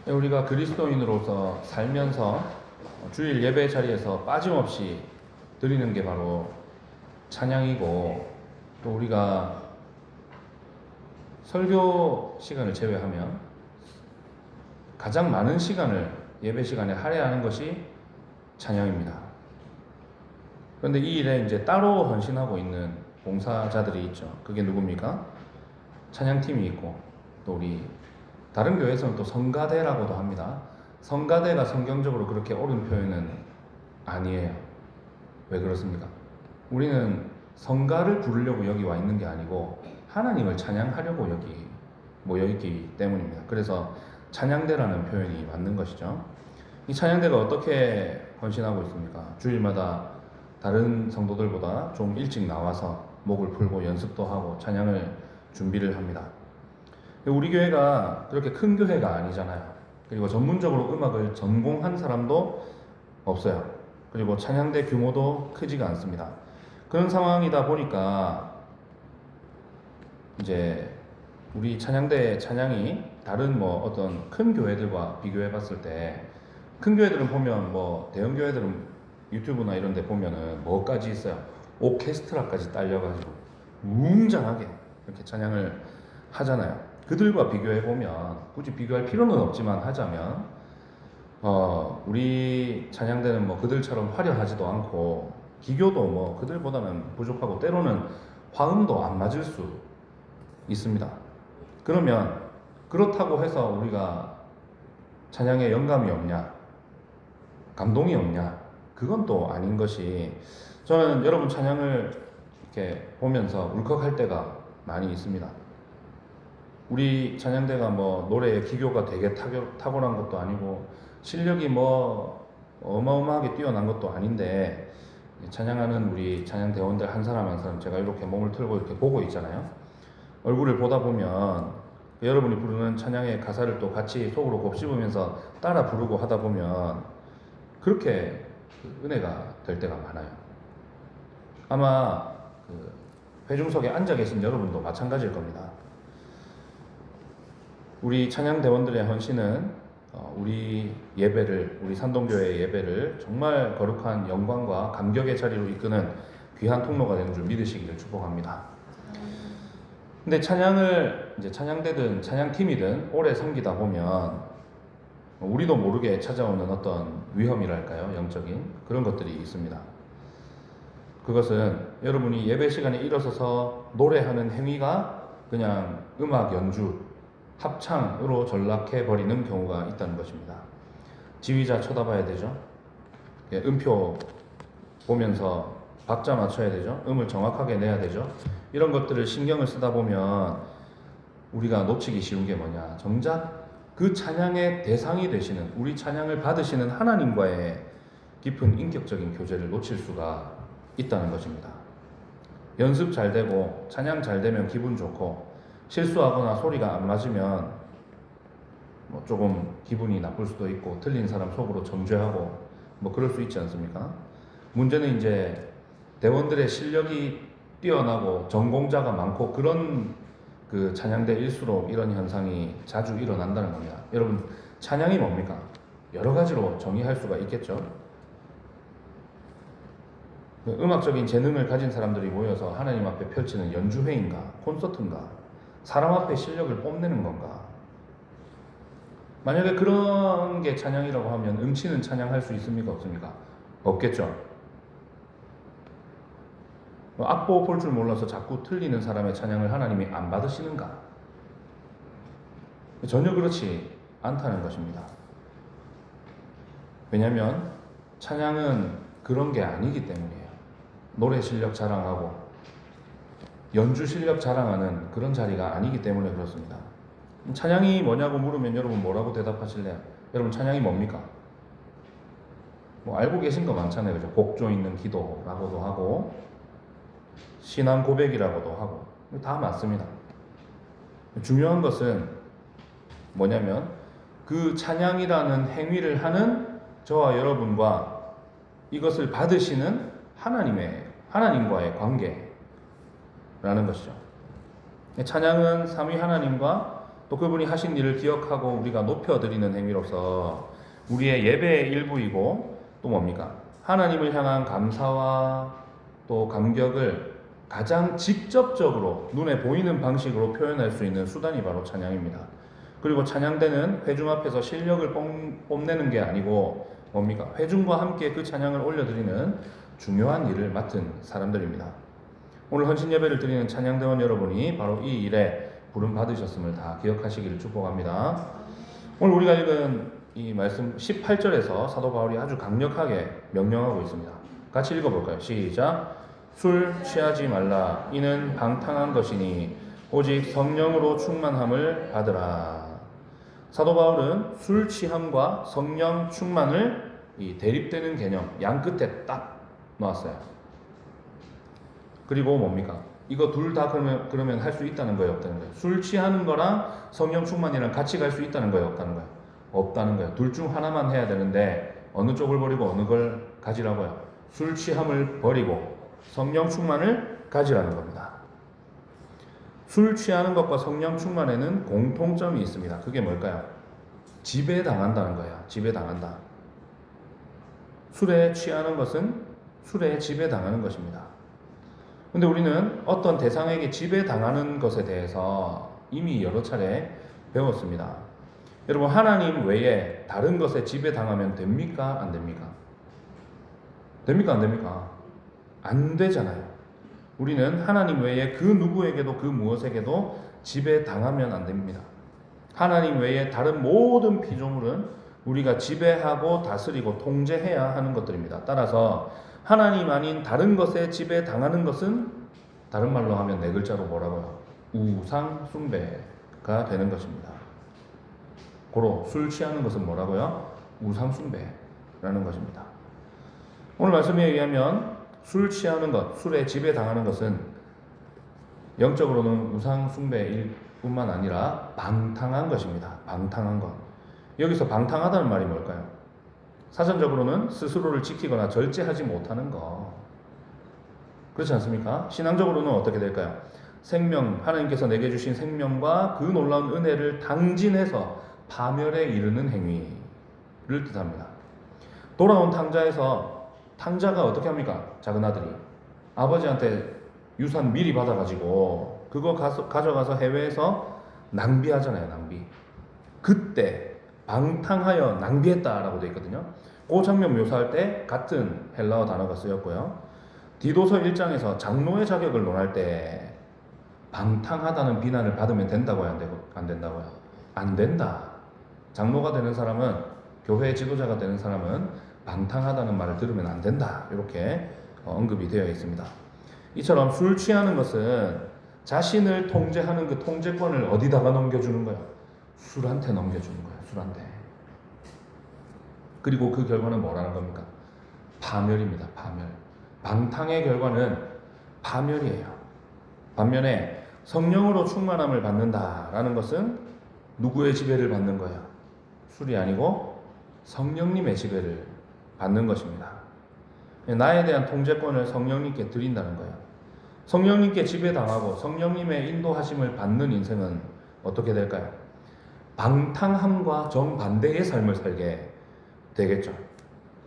우리가 그리스도인으로서 살면서 주일 예배 자리에서 빠짐없이 드리는 게 바로 찬양이고, 또 우리가 설교 시간을 제외하면 가장 많은 시간을 예배 시간에 할애하는 것이 찬양입니다. 그런데 이 일에 이제 따로 헌신하고 있는 봉사자들이 있죠. 그게 누굽니까? 찬양팀이 있고, 또 우리 다른 교회에서는 또 성가대라고도 합니다. 성가대가 성경적으로 그렇게 옳은 표현은 아니에요. 왜 그렇습니까? 우리는 성가를 부르려고 여기 와 있는 게 아니고 하나님을 찬양하려고 여기 모여 있기 때문입니다. 그래서 찬양대라는 표현이 맞는 것이죠. 이 찬양대가 어떻게 헌신하고 있습니까? 주일마다 다른 성도들보다 좀 일찍 나와서 목을 풀고 연습도 하고 찬양을 준비를 합니다. 우리 교회가 그렇게 큰 교회가 아니잖아요. 그리고 전문적으로 음악을 전공한 사람도 없어요. 그리고 찬양대 규모도 크지가 않습니다. 그런 상황이다 보니까 이제 우리 찬양대 찬양이 다른 어떤 큰 교회들과 비교해 봤을 때, 큰 교회들은 보면 대형 교회들은 유튜브나 이런 데 보면은 뭐까지 있어요? 오케스트라까지 딸려가지고 웅장하게 이렇게 찬양을 하잖아요. 그들과 비교해 보면, 굳이 비교할 필요는 없지만 하자면, 우리 찬양대는 그들처럼 화려하지도 않고 기교도 그들보다는 부족하고 때로는 화음도 안 맞을 수 있습니다. 그러면 그렇다고 해서 우리가 찬양에 영감이 없냐, 감동이 없냐, 그건 또 아닌 것이, 저는 여러분 찬양을 이렇게 보면서 울컥할 때가 많이 있습니다. 우리 찬양대가 노래의 기교가 되게 탁월한 것도 아니고 실력이 어마어마하게 뛰어난 것도 아닌데, 찬양하는 우리 찬양대원들 한 사람 한 사람 제가 이렇게 몸을 틀고 이렇게 보고 있잖아요. 얼굴을 보다 보면 여러분이 부르는 찬양의 가사를 또 같이 속으로 곱씹으면서 따라 부르고 하다 보면 그렇게 은혜가 될 때가 많아요. 아마 회중석에 앉아 계신 여러분도 마찬가지일 겁니다. 우리 찬양대원들의 헌신은 우리 예배를, 우리 산동교회의 예배를 정말 거룩한 영광과 감격의 자리로 이끄는 귀한 통로가 되는 줄 믿으시기를 축복합니다. 근데 찬양을 이제 찬양대든 찬양팀이든 오래 섬기다 보면 우리도 모르게 찾아오는 어떤 위험이랄까요? 영적인 그런 것들이 있습니다. 그것은 여러분이 예배 시간에 일어서서 노래하는 행위가 그냥 음악 연주, 합창으로 전락해버리는 경우가 있다는 것입니다. 지휘자 쳐다봐야 되죠. 음표 보면서 박자 맞춰야 되죠. 음을 정확하게 내야 되죠. 이런 것들을 신경을 쓰다 보면 우리가 놓치기 쉬운 게 뭐냐, 정작 그 찬양의 대상이 되시는, 우리 찬양을 받으시는 하나님과의 깊은 인격적인 교제를 놓칠 수가 있다는 것입니다. 연습 잘 되고 찬양 잘 되면 기분 좋고, 실수하거나 소리가 안 맞으면 조금 기분이 나쁠 수도 있고, 틀린 사람 속으로 정죄하고 그럴 수 있지 않습니까? 문제는 이제 대원들의 실력이 뛰어나고 전공자가 많고 그런 그 찬양대일수록 이런 현상이 자주 일어난다는 겁니다. 여러분, 찬양이 뭡니까? 여러 가지로 정의할 수가 있겠죠. 음악적인 재능을 가진 사람들이 모여서 하나님 앞에 펼치는 연주회인가, 콘서트인가, 사람 앞에 실력을 뽐내는 건가? 만약에 그런 게 찬양이라고 하면 음치는 찬양할 수 있습니까? 없습니까? 없겠죠. 악보 볼 줄 몰라서 자꾸 틀리는 사람의 찬양을 하나님이 안 받으시는가? 전혀 그렇지 않다는 것입니다. 왜냐하면 찬양은 그런 게 아니기 때문이에요. 노래 실력 자랑하고 연주 실력 자랑하는 그런 자리가 아니기 때문에 그렇습니다. 찬양이 뭐냐고 물으면 여러분 뭐라고 대답하실래요? 여러분, 찬양이 뭡니까? 알고 계신 거 많잖아요. 그죠? 곡조 있는 기도라고도 하고 신앙 고백이라고도 하고 다 맞습니다. 중요한 것은 뭐냐면 그 찬양이라는 행위를 하는 저와 여러분과 이것을 받으시는 하나님과의 관계라는 것이죠. 찬양은 삼위 하나님과 또 그분이 하신 일을 기억하고 우리가 높여드리는 행위로서 우리의 예배의 일부이고 또 뭡니까? 하나님을 향한 감사와 또 감격을 가장 직접적으로 눈에 보이는 방식으로 표현할 수 있는 수단이 바로 찬양입니다. 그리고 찬양대는 회중 앞에서 실력을 뽐내는 게 아니고 뭡니까? 회중과 함께 그 찬양을 올려드리는 중요한 일을 맡은 사람들입니다. 오늘 헌신 예배를 드리는 찬양대원 여러분이 바로 이 일에 부름 받으셨음을 다 기억하시기를 축복합니다. 오늘 우리가 읽은 이 말씀 18절에서 사도 바울이 아주 강력하게 명령하고 있습니다. 같이 읽어볼까요? 시작. 술 취하지 말라. 이는 방탕한 것이니 오직 성령으로 충만함을 받으라. 사도 바울은 술 취함과 성령 충만을 이 대립되는 개념 양 끝에 딱 놓았어요. 그리고 뭡니까? 이거 둘 다 그러면 할 수 있다는 거예요, 없다는 거예요? 술 취하는 거랑 성령 충만이랑 같이 갈 수 있다는 거예요, 없다는 거예요? 없다는 거예요. 둘 중 하나만 해야 되는데 어느 쪽을 버리고 어느 걸 가지라고요? 술 취함을 버리고 성령 충만을 가지라는 겁니다. 술 취하는 것과 성령 충만에는 공통점이 있습니다. 그게 뭘까요? 지배당한다는 거예요. 지배당한다. 술에 취하는 것은 술에 지배당하는 것입니다. 근데 우리는 어떤 대상에게 지배당하는 것에 대해서 이미 여러 차례 배웠습니다. 여러분, 하나님 외에 다른 것에 지배당하면 됩니까? 안 됩니까? 됩니까? 안 됩니까? 안 되잖아요. 우리는 하나님 외에 그 누구에게도 그 무엇에게도 지배당하면 안 됩니다. 하나님 외에 다른 모든 피조물은 우리가 지배하고 다스리고 통제해야 하는 것들입니다. 따라서 하나님 아닌 다른 것에 지배당하는 것은 다른 말로 하면 네 글자로 뭐라고요? 우상 숭배가 되는 것입니다. 고로 술 취하는 것은 뭐라고요? 우상 숭배라는 것입니다. 오늘 말씀에 의하면 술 취하는 것, 술에 지배당하는 것은 영적으로는 우상 숭배일 뿐만 아니라 방탕한 것입니다. 방탕한 것. 여기서 방탕하다는 말이 뭘까요? 사전적으로는 스스로를 지키거나 절제하지 못하는 것. 그렇지 않습니까? 신앙적으로는 어떻게 될까요? 생명, 하나님께서 내게 주신 생명과 그 놀라운 은혜를 당진해서 파멸에 이르는 행위를 뜻합니다. 돌아온 탕자에서 탕자가 어떻게 합니까? 작은 아들이 아버지한테 유산 미리 받아가지고 그거 가져가서 해외에서 낭비하잖아요. 낭비. 그때 방탕하여 낭비했다라고 되어 있거든요. 그 장면 묘사할 때 같은 헬라어 단어가 쓰였고요. 디도서 1장에서 장로의 자격을 논할 때 방탕하다는 비난을 받으면 된다고요? 안 된다고요? 안 된다. 장로가 되는 사람은, 교회의 지도자가 되는 사람은 방탕하다는 말을 들으면 안 된다. 이렇게 언급이 되어 있습니다. 이처럼 술 취하는 것은 자신을 통제하는 그 통제권을 어디다가 넘겨주는 거야? 술한테 넘겨주는 거야. 술한테. 그리고 그 결과는 뭐라는 겁니까? 파멸입니다. 파멸. 방탕의 결과는 파멸이에요. 반면에 성령으로 충만함을 받는다라는 것은 누구의 지배를 받는 거예요? 술이 아니고 성령님의 지배를 받는 것입니다. 나에 대한 통제권을 성령님께 드린다는 거예요. 성령님께 지배당하고 성령님의 인도하심을 받는 인생은 어떻게 될까요? 방탕함과 정반대의 삶을 살게 되겠죠.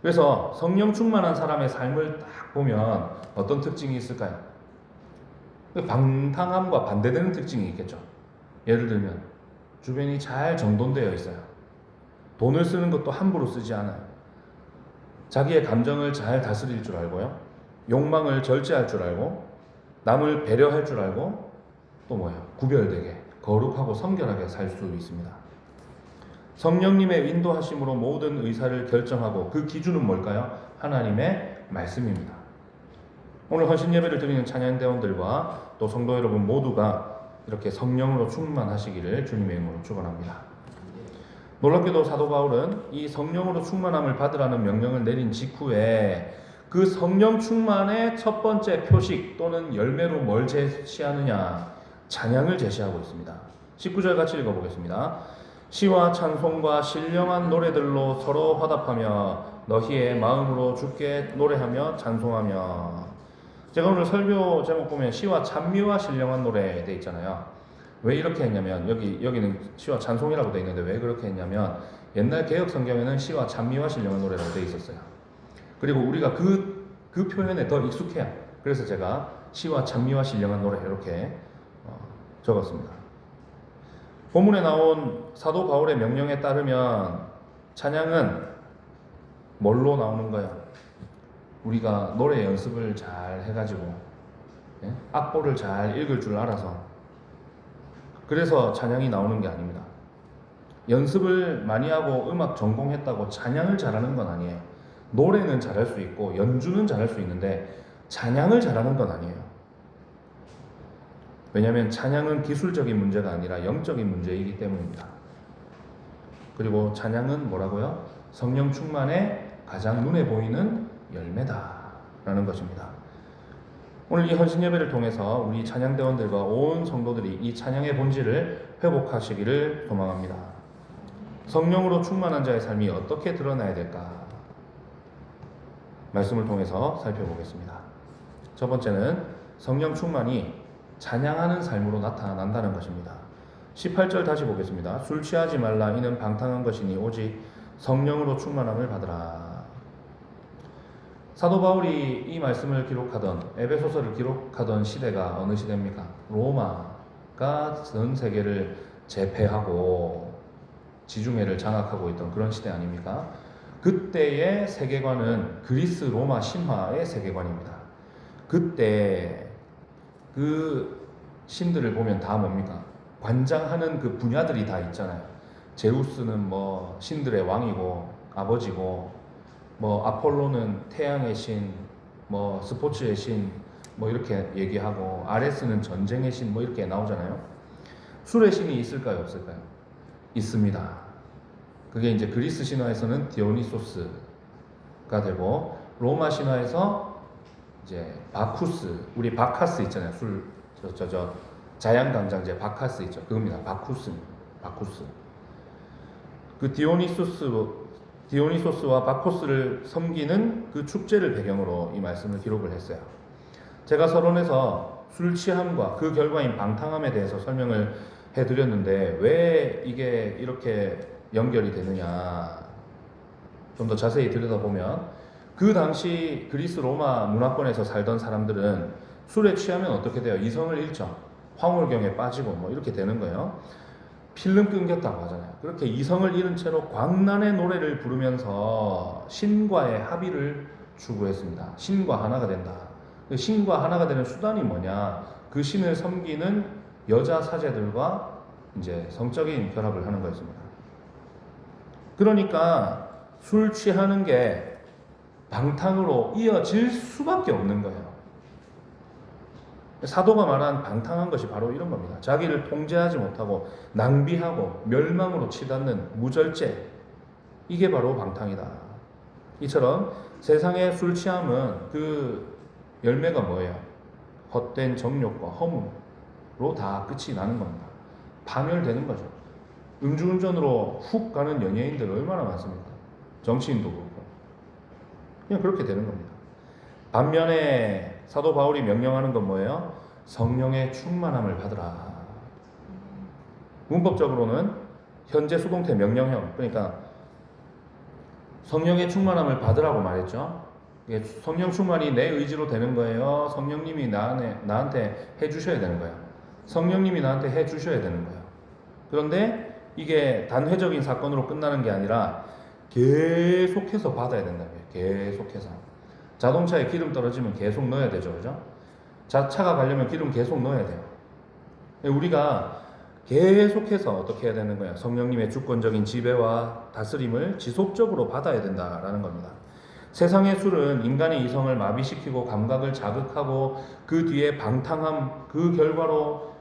그래서 성령 충만한 사람의 삶을 딱 보면 어떤 특징이 있을까요? 방탕함과 반대되는 특징이 있겠죠. 예를 들면 주변이 잘 정돈되어 있어요. 돈을 쓰는 것도 함부로 쓰지 않아요. 자기의 감정을 잘 다스릴 줄 알고요. 욕망을 절제할 줄 알고 남을 배려할 줄 알고 또 뭐예요? 구별되게 거룩하고 성결하게 살 수 있습니다. 성령님의 인도하심으로 모든 의사를 결정하고 그 기준은 뭘까요? 하나님의 말씀입니다. 오늘 헌신 예배를 드리는 찬양대원들과 또 성도 여러분 모두가 이렇게 성령으로 충만하시기를 주님의 이름으로 축원합니다. 놀랍게도 사도 바울은 이 성령으로 충만함을 받으라는 명령을 내린 직후에 그 성령 충만의 첫 번째 표식 또는 열매로 뭘 제시하느냐? 찬양을 제시하고 있습니다. 19절 같이 읽어보겠습니다. 시와 찬송과 신령한 노래들로 서로 화답하며 너희의 마음으로 주께 노래하며 찬송하며. 제가 오늘 설교 제목 보면 시와 찬미와 신령한 노래 돼 있잖아요. 왜 이렇게 했냐면 여기는 시와 찬송이라고 되어 있는데 왜 그렇게 했냐면 옛날 개혁 성경에는 시와 찬미와 신령한 노래라고 되어 있었어요. 그리고 우리가 그 표현에 더 익숙해요. 그래서 제가 시와 찬미와 신령한 노래 이렇게 적었습니다. 본문에 나온 사도 바울의 명령에 따르면 찬양은 뭘로 나오는 거야? 우리가 노래 연습을 잘 해가지고 악보를 잘 읽을 줄 알아서 그래서 찬양이 나오는 게 아닙니다. 연습을 많이 하고 음악 전공했다고 찬양을 잘하는 건 아니에요. 노래는 잘할 수 있고 연주는 잘할 수 있는데 찬양을 잘하는 건 아니에요. 왜냐하면 찬양은 기술적인 문제가 아니라 영적인 문제이기 때문입니다. 그리고 찬양은 뭐라고요? 성령 충만의 가장 눈에 보이는 열매다라는 것입니다. 오늘 이 헌신 예배를 통해서 우리 찬양대원들과 온 성도들이 이 찬양의 본질을 회복하시기를 소망합니다. 성령으로 충만한 자의 삶이 어떻게 드러나야 될까? 말씀을 통해서 살펴보겠습니다. 첫 번째는 성령 충만이 찬양하는 삶으로 나타난다는 것입니다. 18절 다시 보겠습니다. 술 취하지 말라 이는 방탕한 것이니 오직 성령으로 충만함을 받으라. 사도 바울이 이 말씀을 기록하던 에베소서를 기록하던 시대가 어느 시대입니까? 로마가 전 세계를 제패하고 지중해를 장악하고 있던 그런 시대 아닙니까? 그때의 세계관은 그리스 로마 신화의 세계관입니다. 그때 그 신들을 보면 다 뭡니까? 관장하는 그 분야들이 다 있잖아요. 제우스는 뭐 신들의 왕이고 아버지고, 뭐 아폴로는 태양의 신, 뭐 스포츠의 신, 뭐 이렇게 얘기하고, 아레스는 전쟁의 신, 뭐 이렇게 나오잖아요. 술의 신이 있을까요, 없을까요? 있습니다. 그게 이제 그리스 신화에서는 디오니소스가 되고, 로마 신화에서 이제 바쿠스, 우리 바카스 있잖아요. 자양강장제 바카스 있죠. 그겁니다. 바쿠스. 그 디오니소스와 바코스를 섬기는 그 축제를 배경으로 이 말씀을 기록을 했어요. 제가 서론에서 술 취함과 그 결과인 방탕함에 대해서 설명을 해드렸는데 왜 이게 이렇게 연결이 되느냐, 좀 더 자세히 들여다보면 그 당시 그리스 로마 문화권에서 살던 사람들은 술에 취하면 어떻게 돼요? 이성을 잃죠. 황홀경에 빠지고 뭐 이렇게 되는 거예요. 필름 끊겼다고 하잖아요. 그렇게 이성을 잃은 채로 광란의 노래를 부르면서 신과의 합의를 추구했습니다. 신과 하나가 된다. 신과 하나가 되는 수단이 뭐냐? 그 신을 섬기는 여자 사제들과 이제 성적인 결합을 하는 거였습니다. 그러니까 술 취하는 게 방탕으로 이어질 수밖에 없는 거예요. 사도가 말한 방탕한 것이 바로 이런 겁니다. 자기를 통제하지 못하고 낭비하고 멸망으로 치닫는 무절제, 이게 바로 방탕이다. 이처럼 세상의 술 취함은 그 열매가 뭐예요? 헛된 정욕과 허물로 다 끝이 나는 겁니다. 파멸되는 거죠. 음주운전으로 훅 가는 연예인들 얼마나 많습니까? 정치인도 그렇고. 그냥 그렇게 되는 겁니다. 반면에 사도 바울이 명령하는 건 뭐예요? 성령의 충만함을 받으라. 문법적으로는 현재 수동태 명령형, 그러니까 성령의 충만함을 받으라고 말했죠. 이게 성령 충만이 내 의지로 되는 거예요? 성령님이 나한테 해주셔야 되는 거예요? 성령님이 나한테 해주셔야 되는 거예요. 그런데 이게 단회적인 사건으로 끝나는 게 아니라 계속해서 받아야 된다고요. 계속해서. 자동차에 기름 떨어지면 계속 넣어야 되죠. 그죠? 차가 가려면 기름 계속 넣어야 돼요. 우리가 계속해서 어떻게 해야 되는 거야? 성령님의 주권적인 지배와 다스림을 지속적으로 받아야 된다라는 겁니다. 세상의 술은 인간의 이성을 마비시키고 감각을 자극하고 그 뒤에 방탕함, 그 결과로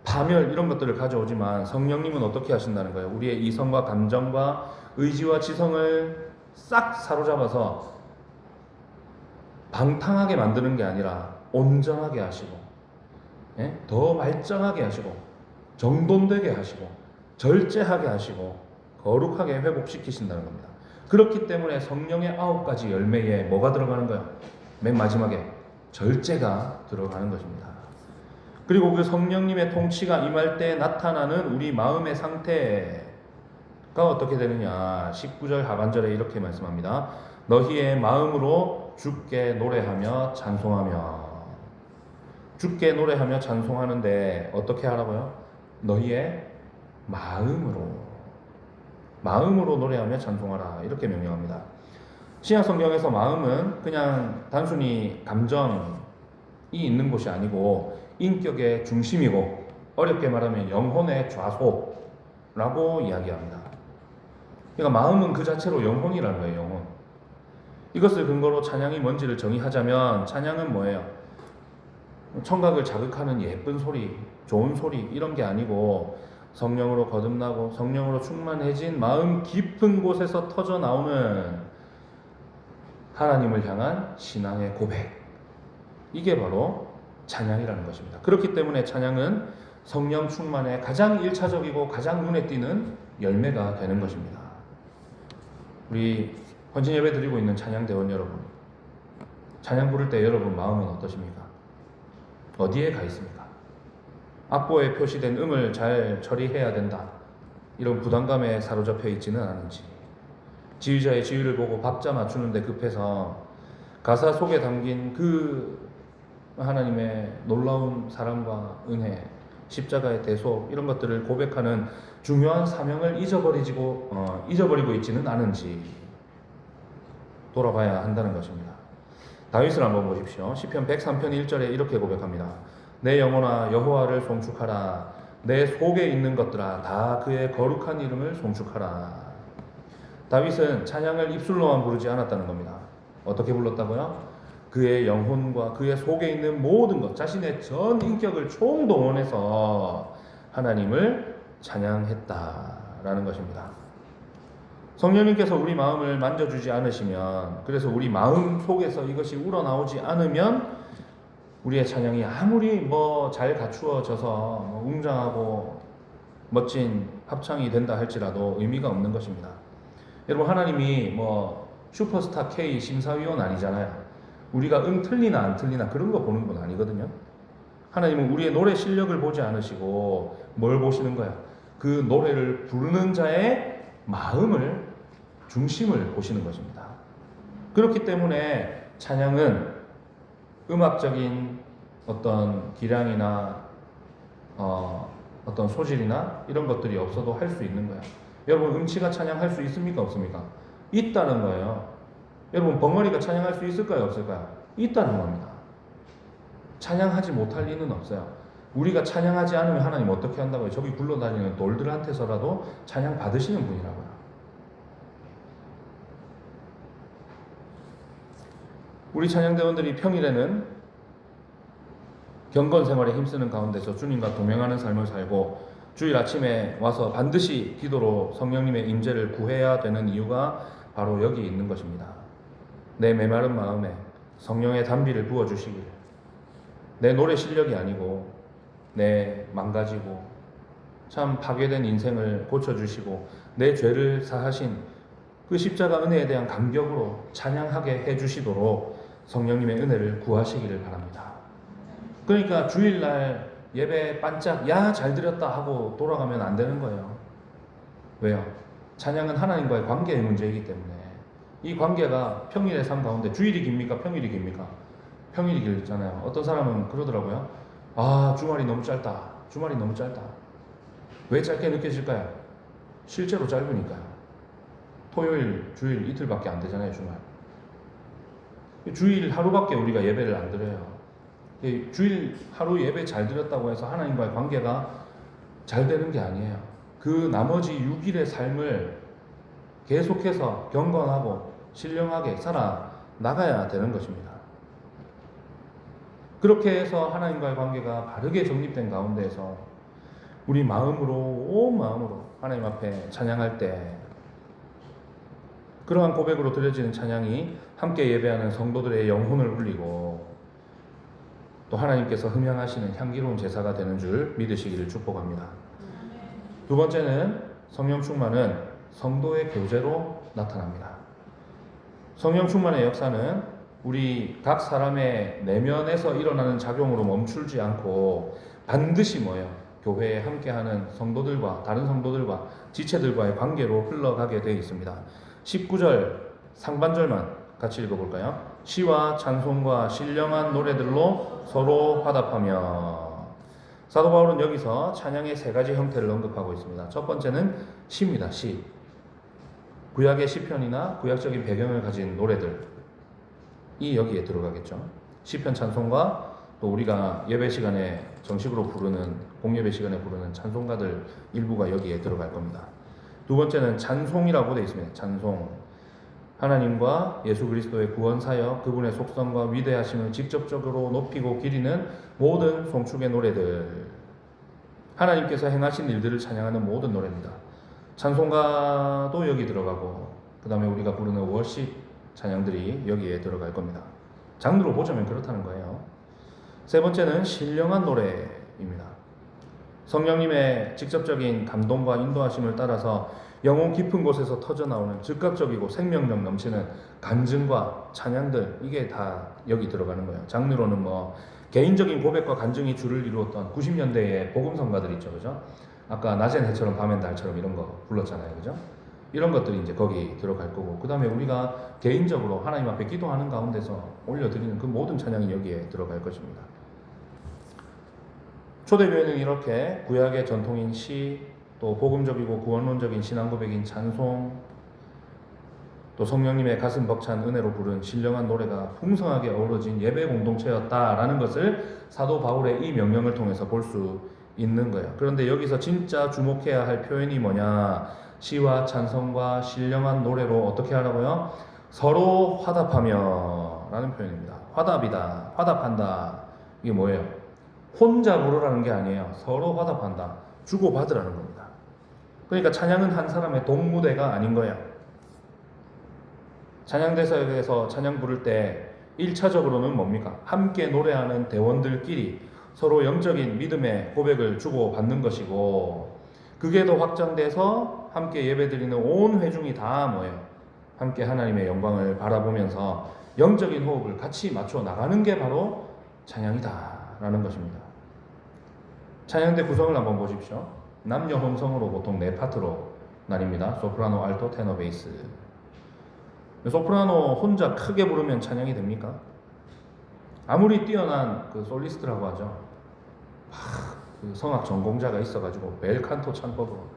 파멸, 이런 것들을 가져오지만 성령님은 어떻게 하신다는 거예요? 우리의 이성과 감정과 의지와 지성을 싹 사로잡아서 방탕하게 만드는 게 아니라 온전하게 하시고, 더 말짱하게 하시고, 정돈되게 하시고, 절제하게 하시고, 거룩하게 회복시키신다는 겁니다. 그렇기 때문에 성령의 9가지 열매에 뭐가 들어가는 거예요? 맨 마지막에 절제가 들어가는 것입니다. 그리고 그 성령님의 통치가 임할 때 나타나는 우리 마음의 상태가 어떻게 되느냐. 19절 하반절에 이렇게 말씀합니다. 너희의 마음으로 주께 노래하며 찬송하며. 주께 노래하며 찬송하는데 어떻게 하라고요? 너희의 마음으로 노래하며 찬송하라. 이렇게 명령합니다. 신약 성경에서 마음은 그냥 단순히 감정이 있는 곳이 아니고 인격의 중심이고 어렵게 말하면 영혼의 좌소라고 이야기합니다. 그러니까 마음은 그 자체로 영혼이라는 거예요. 영혼. 이것을 근거로 찬양이 뭔지를 정의하자면 찬양은 뭐예요? 청각을 자극하는 예쁜 소리, 좋은 소리 이런 게 아니고 성령으로 거듭나고 성령으로 충만해진 마음 깊은 곳에서 터져 나오는 하나님을 향한 신앙의 고백. 이게 바로 찬양이라는 것입니다. 그렇기 때문에 찬양은 성령 충만의 가장 1차적이고 가장 눈에 띄는 열매가 되는 것입니다. 우리 헌신 예배 드리고 있는 찬양대원 여러분, 찬양 부를 때 여러분 마음은 어떠십니까? 어디에 가 있습니까? 악보에 표시된 음을 잘 처리해야 된다, 이런 부담감에 사로잡혀 있지는 않은지, 지휘자의 지휘를 보고 박자 맞추는데 급해서 가사 속에 담긴 그 하나님의 놀라운 사랑과 은혜, 십자가의 대속 이런 것들을 고백하는 중요한 사명을 잊어버리고 있지는 않은지 돌아봐야 한다는 것입니다. 다윗을 한번 보십시오. 시편 103편 1절에 이렇게 고백합니다. 내 영혼아 여호와를 송축하라. 내 속에 있는 것들아 다 그의 거룩한 이름을 송축하라. 다윗은 찬양을 입술로만 부르지 않았다는 겁니다. 어떻게 불렀다고요? 그의 영혼과 그의 속에 있는 모든 것, 자신의 전 인격을 총동원해서 하나님을 찬양했다라는 것입니다. 성령님께서 우리 마음을 만져주지 않으시면, 그래서 우리 마음 속에서 이것이 우러나오지 않으면 우리의 찬양이 아무리 잘 갖추어져서 웅장하고 멋진 합창이 된다 할지라도 의미가 없는 것입니다. 여러분, 하나님이 슈퍼스타 K 심사위원 아니잖아요. 우리가 틀리나 안 틀리나 그런 거 보는 건 아니거든요. 하나님은 우리의 노래 실력을 보지 않으시고 뭘 보시는 거야? 그 노래를 부르는 자의 마음을, 중심을 보시는 것입니다. 그렇기 때문에 찬양은 음악적인 어떤 기량이나 어떤 소질이나 이런 것들이 없어도 할 수 있는 거야. 여러분, 음치가 찬양할 수 있습니까? 없습니까? 있다는 거예요. 여러분, 벙어리가 찬양할 수 있을까요? 없을까요? 있다는 겁니다. 찬양하지 못할 리는 없어요. 우리가 찬양하지 않으면 하나님 어떻게 한다고요? 저기 굴러다니는 돌들한테서라도 찬양 받으시는 분이라고요. 우리 찬양대원들이 평일에는 경건 생활에 힘쓰는 가운데서 주님과 동행하는 삶을 살고 주일 아침에 와서 반드시 기도로 성령님의 임재를 구해야 되는 이유가 바로 여기 있는 것입니다. 내 메마른 마음에 성령의 단비를 부어주시길, 내 노래 실력이 아니고 내 망가지고 참 파괴된 인생을 고쳐주시고 내 죄를 사하신 그 십자가 은혜에 대한 감격으로 찬양하게 해주시도록 성령님의 은혜를 구하시기를 바랍니다. 그러니까 주일날 예배 반짝 잘 드렸다 하고 돌아가면 안 되는 거예요. 왜요? 찬양은 하나님과의 관계의 문제이기 때문에 이 관계가 평일의 삶 가운데, 주일이 깁니까? 평일이 깁니까? 평일이 길잖아요. 어떤 사람은 그러더라고요. 주말이 너무 짧다. 주말이 너무 짧다. 왜 짧게 느껴질까요? 실제로 짧으니까요. 토요일, 주일 이틀밖에 안 되잖아요, 주말. 주일 하루밖에 우리가 예배를 안 드려요. 주일 하루 예배 잘 드렸다고 해서 하나님과의 관계가 잘 되는 게 아니에요. 그 나머지 6일의 삶을 계속해서 경건하고 신령하게 살아 나가야 되는 것입니다. 그렇게 해서 하나님과의 관계가 바르게 정립된 가운데에서 우리 마음으로, 온 마음으로 하나님 앞에 찬양할 때 그러한 고백으로 드려지는 찬양이 함께 예배하는 성도들의 영혼을 울리고 또 하나님께서 흠향하시는 향기로운 제사가 되는 줄 믿으시기를 축복합니다. 두 번째는 성령 충만은 성도의 교제로 나타납니다. 성령 충만의 역사는 우리 각 사람의 내면에서 일어나는 작용으로 멈추지 않고 반드시 뭐예요? 교회에 함께하는 성도들과 다른 성도들과 지체들과의 관계로 흘러가게 되어 있습니다. 19절 상반절만 같이 읽어볼까요? 시와 찬송과 신령한 노래들로 서로 화답하며. 사도 바울은 여기서 찬양의 세 가지 형태를 언급하고 있습니다. 첫 번째는 시입니다. 시. 구약의 시편이나 구약적인 배경을 가진 노래들이 여기에 들어가겠죠. 시편 찬송과 또 우리가 예배 시간에 정식으로 부르는 공예배 시간에 부르는 찬송가들 일부가 여기에 들어갈 겁니다. 두 번째는 찬송이라고 되어 있습니다. 찬송. 하나님과 예수 그리스도의 구원 사역, 그분의 속성과 위대하심을 직접적으로 높이고 기리는 모든 송축의 노래들. 하나님께서 행하신 일들을 찬양하는 모든 노래입니다. 찬송가도 여기 들어가고 그 다음에 우리가 부르는 월십 찬양들이 여기에 들어갈 겁니다. 장르로 보자면 그렇다는 거예요. 세 번째는 신령한 노래입니다. 성령님의 직접적인 감동과 인도하심을 따라서 영혼 깊은 곳에서 터져나오는 즉각적이고 생명력 넘치는 간증과 찬양들, 이게 다 여기 들어가는 거예요. 장르로는 뭐 개인적인 고백과 간증이 주를 이루었던 90년대의 복음성가들 있죠, 그죠? 아까 낮엔 해처럼 밤엔 달처럼 이런 거 불렀잖아요, 그죠? 이런 것들이 이제 거기 들어갈 거고, 그 다음에 우리가 개인적으로 하나님 앞에 기도하는 가운데서 올려드리는 그 모든 찬양이 여기에 들어갈 것입니다. 초대교회는 이렇게 구약의 전통인 시, 또 복음적이고 구원론적인 신앙 고백인 찬송, 또 성령님의 가슴 벅찬 은혜로 부른 신령한 노래가 풍성하게 어우러진 예배 공동체였다라는 것을 사도 바울의 이 명령을 통해서 볼 수 있는 거예요. 그런데 여기서 진짜 주목해야 할 표현이 뭐냐? 시와 찬송과 신령한 노래로 어떻게 하라고요? 서로 화답하며 라는 표현입니다. 화답이다, 화답한다. 이게 뭐예요? 혼자 부르라는 게 아니에요. 서로 화답한다. 주고받으라는 겁니다. 그러니까 찬양은 한 사람의 동무대가 아닌 거예요. 찬양대석에서 찬양 부를 때 1차적으로는 뭡니까? 함께 노래하는 대원들끼리 서로 영적인 믿음의 고백을 주고받는 것이고, 그게 더 확장돼서 함께 예배드리는 온 회중이 다 뭐예요? 함께 하나님의 영광을 바라보면서 영적인 호흡을 같이 맞춰 나가는 게 바로 찬양이다 라는 것입니다. 찬양대 구성을 한번 보십시오. 남녀 혼성으로 보통 네 파트로 나뉩니다. 소프라노, 알토, 테너, 베이스. 소프라노 혼자 크게 부르면 찬양이 됩니까? 아무리 뛰어난 그 솔리스트라고 하죠. 그 성악 전공자가 있어가지고 벨칸토 창법으로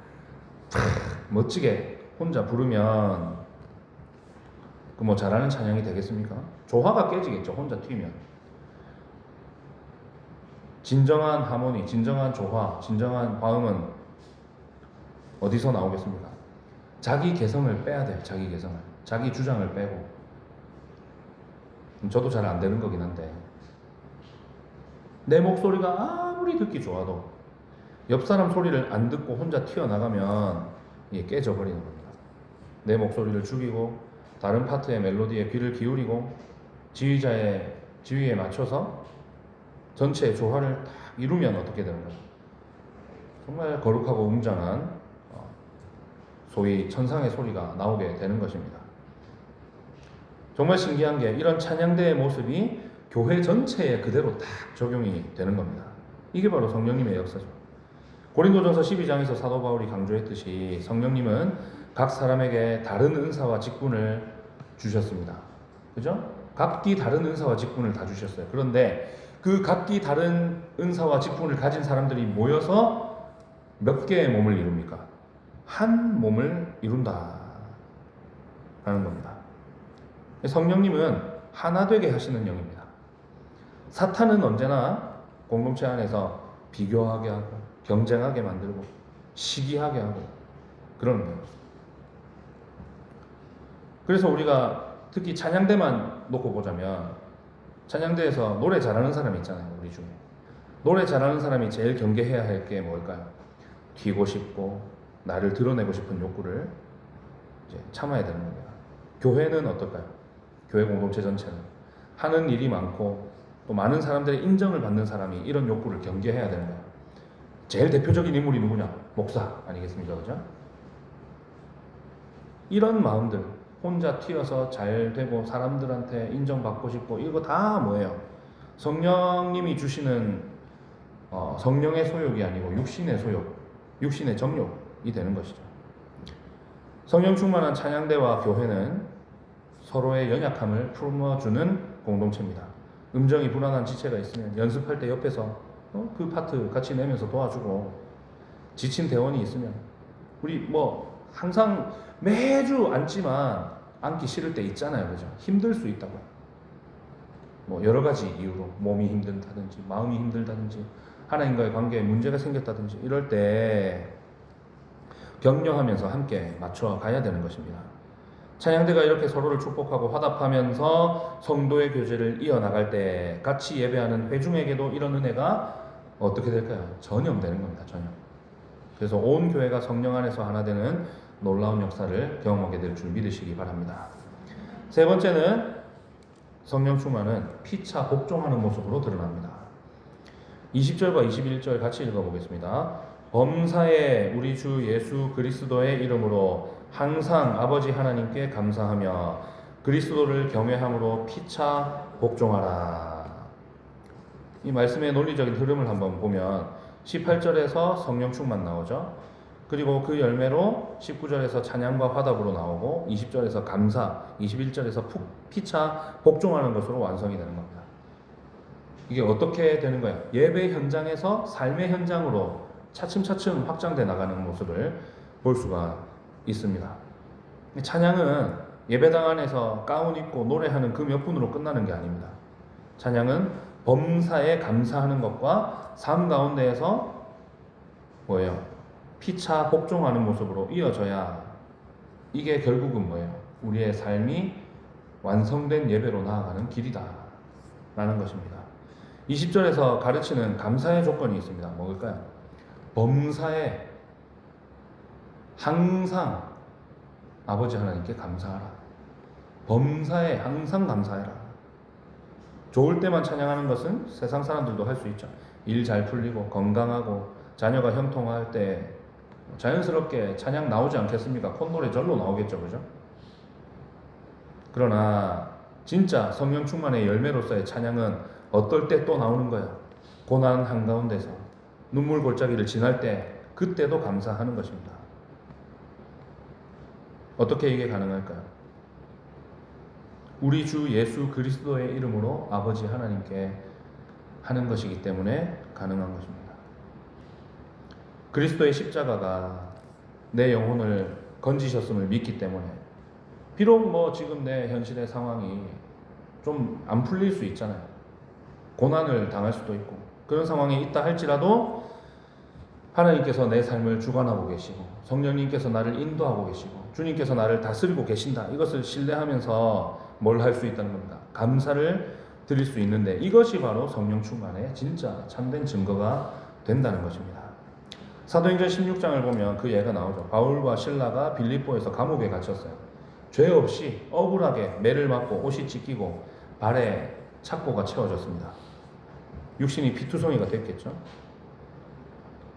멋지게 혼자 부르면 그 뭐 잘하는 찬양이 되겠습니까? 조화가 깨지겠죠. 혼자 튀면. 진정한 하모니, 진정한 조화, 진정한 화음은 어디서 나오겠습니까? 자기 개성을 빼야 돼요. 자기 개성을. 자기 주장을 빼고. 저도 잘 안 되는 거긴 한데, 내 목소리가 아무리 듣기 좋아도 옆 사람 소리를 안 듣고 혼자 튀어나가면 이게 깨져버리는 겁니다. 내 목소리를 죽이고 다른 파트의 멜로디에 귀를 기울이고 지휘자의 지휘에 맞춰서 전체의 조화를 딱 이루면 어떻게 되는가? 정말 거룩하고 웅장한 소위 천상의 소리가 나오게 되는 것입니다. 정말 신기한 게 이런 찬양대의 모습이 교회 전체에 그대로 딱 적용이 되는 겁니다. 이게 바로 성령님의 역사죠. 고린도전서 12장에서 사도 바울이 강조했듯이 성령님은 각 사람에게 다른 은사와 직분을 주셨습니다. 그죠? 각기 다른 은사와 직분을 다 주셨어요. 그런데 그 각기 다른 은사와 직분을 가진 사람들이 모여서 몇 개의 몸을 이룹니까? 한 몸을 이룬다 라는 겁니다. 성령님은 하나 되게 하시는 영입니다. 사탄은 언제나 공동체 안에서 비교하게 하고 경쟁하게 만들고 시기하게 하고 그러는 거예요. 그래서 우리가 특히 찬양대만 놓고 보자면 찬양대에서 노래 잘하는 사람이 있잖아요. 우리 중에 노래 잘하는 사람이 제일 경계해야 할 게 뭘까요? 튀고 싶고 나를 드러내고 싶은 욕구를 이제 참아야 되는 겁니다. 교회는 어떨까요? 교회 공동체 전체는 하는 일이 많고 또 많은 사람들의 인정을 받는 사람이 이런 욕구를 경계해야 되는 거예요. 제일 대표적인 인물이 누구냐? 목사 아니겠습니까? 그죠? 이런 마음들, 혼자 튀어서 잘 되고 사람들한테 인정받고 싶고 이거 다 뭐예요? 성령님이 주시는 성령의 소욕이 아니고 육신의 소욕, 육신의 정욕이 되는 것이죠. 성령 충만한 찬양대와 교회는 서로의 연약함을 품어주는 공동체입니다. 음정이 불안한 지체가 있으면 연습할 때 옆에서 그 파트 같이 내면서 도와주고, 지친 대원이 있으면 우리 뭐 항상 매주 앉지만 앉기 싫을 때 있잖아요, 그죠? 힘들 수 있다고요. 뭐 여러 가지 이유로 몸이 힘들다든지 마음이 힘들다든지 하나님과의 관계에 문제가 생겼다든지 이럴 때 격려하면서 함께 맞춰 가야 되는 것입니다. 찬양대가 이렇게 서로를 축복하고 화답하면서 성도의 교제를 이어나갈 때 같이 예배하는 회중에게도 이런 은혜가 어떻게 될까요? 전염되는 겁니다. 전염. 그래서 온 교회가 성령 안에서 하나 되는 놀라운 역사를 경험하게 될 줄 믿으시기 바랍니다. 세 번째는 성령 충만은 피차 복종하는 모습으로 드러납니다. 20절과 21절 같이 읽어보겠습니다. 범사에 우리 주 예수 그리스도의 이름으로 항상 아버지 하나님께 감사하며 그리스도를 경외함으로 피차 복종하라. 이 말씀의 논리적인 흐름을 한번 보면 18절에서 성령 충만 나오죠. 그리고 그 열매로 19절에서 찬양과 화답으로 나오고 20절에서 감사, 21절에서 피차 복종하는 것으로 완성이 되는 겁니다. 이게 어떻게 되는 거예요? 예배 현장에서 삶의 현장으로 차츰차츰 확장돼 나가는 모습을 볼 수가 있습니다. 찬양은 예배당 안에서 가운 입고 노래하는 그 몇 분으로 끝나는 게 아닙니다. 찬양은 범사에 감사하는 것과 삶 가운데에서 뭐예요? 피차 복종하는 모습으로 이어져야 이게 결국은 뭐예요? 우리의 삶이 완성된 예배로 나아가는 길이다 라는 것입니다. 20절에서 가르치는 감사의 조건이 있습니다. 뭘까요? 범사에 항상 아버지 하나님께 감사하라. 범사에 항상 감사해라. 좋을 때만 찬양하는 것은 세상 사람들도 할 수 있죠. 일 잘 풀리고 건강하고 자녀가 형통할 때 자연스럽게 찬양 나오지 않겠습니까? 콧노래 절로 나오겠죠, 그죠? 그러나 진짜 성령 충만의 열매로서의 찬양은 어떨 때 또 나오는 거예요? 고난 한가운데서 눈물 골짜기를 지날 때 그때도 감사하는 것입니다. 어떻게 이게 가능할까요? 우리 주 예수 그리스도의 이름으로 아버지 하나님께 하는 것이기 때문에 가능한 것입니다. 그리스도의 십자가가 내 영혼을 건지셨음을 믿기 때문에 비록 뭐 지금 내 현실의 상황이 좀 안 풀릴 수 있잖아요. 고난을 당할 수도 있고 그런 상황이 있다 할지라도 하나님께서 내 삶을 주관하고 계시고 성령님께서 나를 인도하고 계시고 주님께서 나를 다스리고 계신다. 이것을 신뢰하면서 뭘 할 수 있다는 겁니다. 감사를 드릴 수 있는데 이것이 바로 성령 충만의 진짜 참된 증거가 된다는 것입니다. 사도행전 16장을 보면 그 예가 나오죠. 바울과 실라가 빌립보에서 감옥에 갇혔어요. 죄 없이 억울하게 매를 맞고 옷이 찢기고 발에 착고가 채워졌습니다. 육신이 피투성이가 됐겠죠.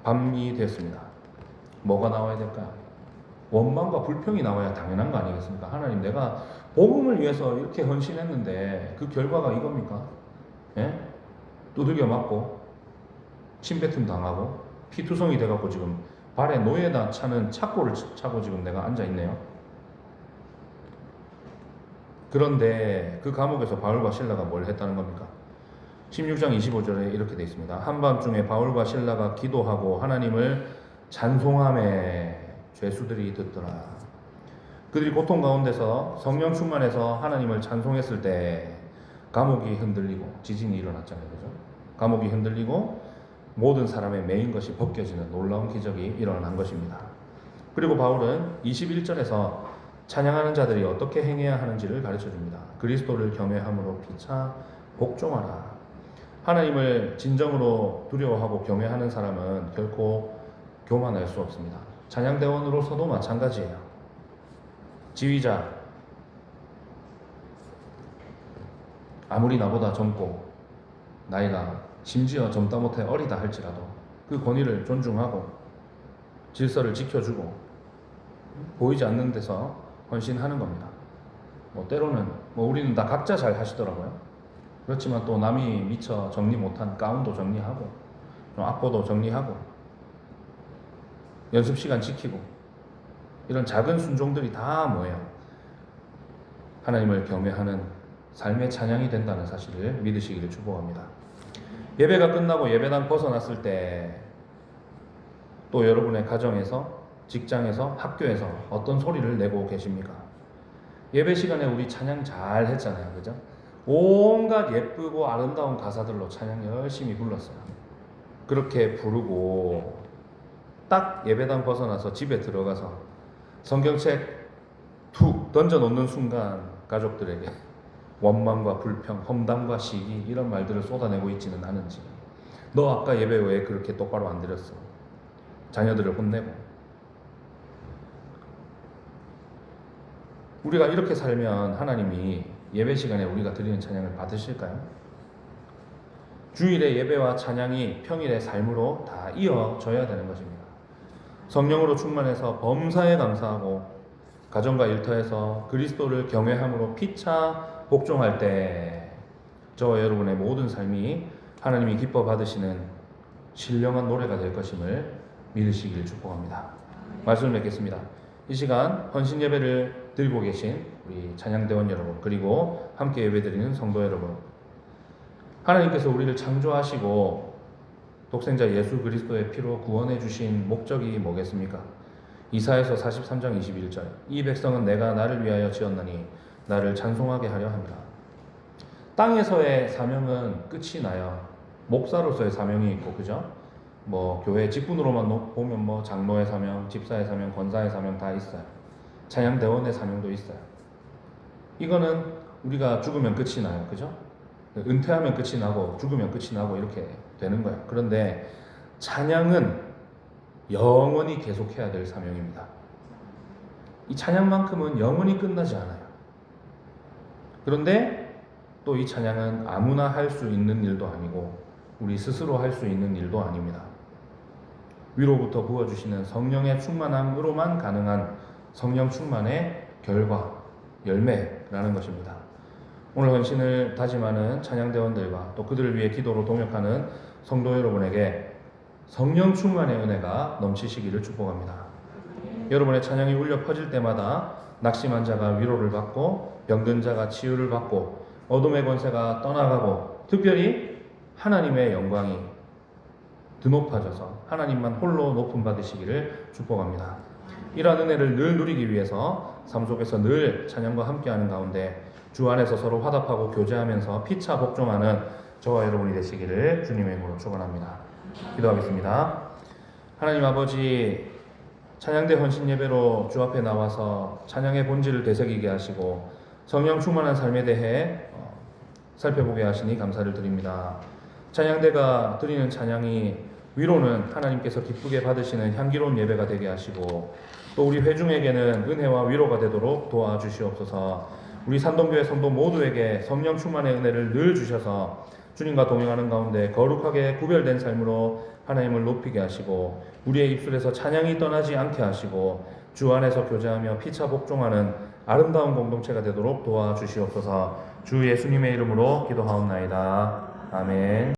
밤이 됐습니다. 뭐가 나와야 될까요? 원망과 불평이 나와야 당연한 거 아니겠습니까? 하나님, 내가 복음을 위해서 이렇게 헌신했는데 그 결과가 이겁니까? 예? 두들겨 맞고 침뱉음 당하고 피투성이 돼갖고 지금 발에 노예다 차는 착고를 차고 지금 내가 앉아있네요. 그런데 그 감옥에서 바울과 실라가 뭘 했다는 겁니까? 16장 25절에 이렇게 되어 있습니다. 한밤중에 바울과 실라가 기도하고 하나님을 찬송하매 죄수들이 듣더라. 그들이 고통 가운데서 성령 충만해서 하나님을 찬송했을 때 감옥이 흔들리고 지진이 일어났잖아요. 그죠? 감옥이 흔들리고 모든 사람의 매인 것이 벗겨지는 놀라운 기적이 일어난 것입니다. 그리고 바울은 21절에서 찬양하는 자들이 어떻게 행해야 하는지를 가르쳐 줍니다. 그리스도를 경외함으로 피차 복종하라. 하나님을 진정으로 두려워하고 경외하는 사람은 결코 교만할 수 없습니다. 찬양대원으로서도 마찬가지예요. 지휘자, 아무리 나보다 젊고 나이가 심지어 젊다 못해 어리다 할지라도 그 권위를 존중하고 질서를 지켜주고 보이지 않는 데서 헌신하는 겁니다. 뭐 때로는 우리는 다 각자 잘 하시더라고요. 그렇지만 또 남이 미처 정리 못한 가운도 정리하고 악보도 정리하고 연습 시간 지키고 이런 작은 순종들이 다 뭐예요? 하나님을 경외하는 삶의 찬양이 된다는 사실을 믿으시기를 축복합니다. 예배가 끝나고 예배당 벗어났을 때 또 여러분의 가정에서, 직장에서, 학교에서 어떤 소리를 내고 계십니까? 예배 시간에 우리 찬양 잘 했잖아요. 그죠? 온갖 예쁘고 아름다운 가사들로 찬양 열심히 불렀어요. 그렇게 부르고 딱 예배당 벗어나서 집에 들어가서 성경책 툭 던져놓는 순간 가족들에게 원망과 불평, 험담과 시기 이런 말들을 쏟아내고 있지는 않은지, 너 아까 예배 왜 그렇게 똑바로 안 드렸어? 자녀들을 혼내고. 우리가 이렇게 살면 하나님이 예배 시간에 우리가 드리는 찬양을 받으실까요? 주일의 예배와 찬양이 평일의 삶으로 다 이어져야 되는 것입니다. 성령으로 충만해서 범사에 감사하고 가정과 일터에서 그리스도를 경외함으로 피차 복종할 때 저와 여러분의 모든 삶이 하나님이 기뻐 받으시는 신령한 노래가 될 것임을 믿으시길 축복합니다. 말씀을 맺겠습니다. 이 시간 헌신 예배를 드리고 계신 우리 찬양대원 여러분, 그리고 함께 예배드리는 성도 여러분, 하나님께서 우리를 창조하시고 독생자 예수 그리스도의 피로 구원해 주신 목적이 뭐겠습니까? 이사야서 43장 21절, 이 백성은 내가 나를 위하여 지었나니 나를 찬송하게 하려 합니다. 땅에서의 사명은 끝이 나요. 목사로서의 사명이 있고, 그죠? 교회 직분으로만 보면 장로의 사명, 집사의 사명, 권사의 사명 다 있어요. 찬양대원의 사명도 있어요. 이거는 우리가 죽으면 끝이 나요. 그죠? 은퇴하면 끝이 나고 죽으면 끝이 나고 이렇게 되는 거예요. 그런데 찬양은 영원히 계속해야 될 사명입니다. 이 찬양만큼은 영원히 끝나지 않아요. 그런데 또 이 찬양은 아무나 할 수 있는 일도 아니고 우리 스스로 할 수 있는 일도 아닙니다. 위로부터 부어주시는 성령의 충만함으로만 가능한 성령 충만의 결과, 열매라는 것입니다. 오늘 헌신을 다짐하는 찬양대원들과 또 그들을 위해 기도로 동역하는 성도 여러분에게 성령 충만의 은혜가 넘치시기를 축복합니다. 여러분의 찬양이 울려 퍼질 때마다 낙심한 자가 위로를 받고 병든 자가 치유를 받고 어둠의 권세가 떠나가고 특별히 하나님의 영광이 드높아져서 하나님만 홀로 높임 받으시기를 축복합니다. 이러한 은혜를 늘 누리기 위해서 삶 속에서 늘 찬양과 함께하는 가운데 주 안에서 서로 화답하고 교제하면서 피차 복종하는 저와 여러분이 되시기를 주님의 이름으로 축원합니다. 기도하겠습니다. 하나님 아버지, 찬양대 헌신 예배로 주 앞에 나와서 찬양의 본질을 되새기게 하시고 성령 충만한 삶에 대해 살펴보게 하시니 감사를 드립니다. 찬양대가 드리는 찬양이 위로는 하나님께서 기쁘게 받으시는 향기로운 예배가 되게 하시고 또 우리 회중에게는 은혜와 위로가 되도록 도와주시옵소서. 우리 산동교회 성도 모두에게 성령 충만의 은혜를 늘 주셔서 주님과 동행하는 가운데 거룩하게 구별된 삶으로 하나님을 높이게 하시고 우리의 입술에서 찬양이 떠나지 않게 하시고 주 안에서 교제하며 피차 복종하는 아름다운 공동체가 되도록 도와주시옵소서. 주 예수님의 이름으로 기도하옵나이다. 아멘.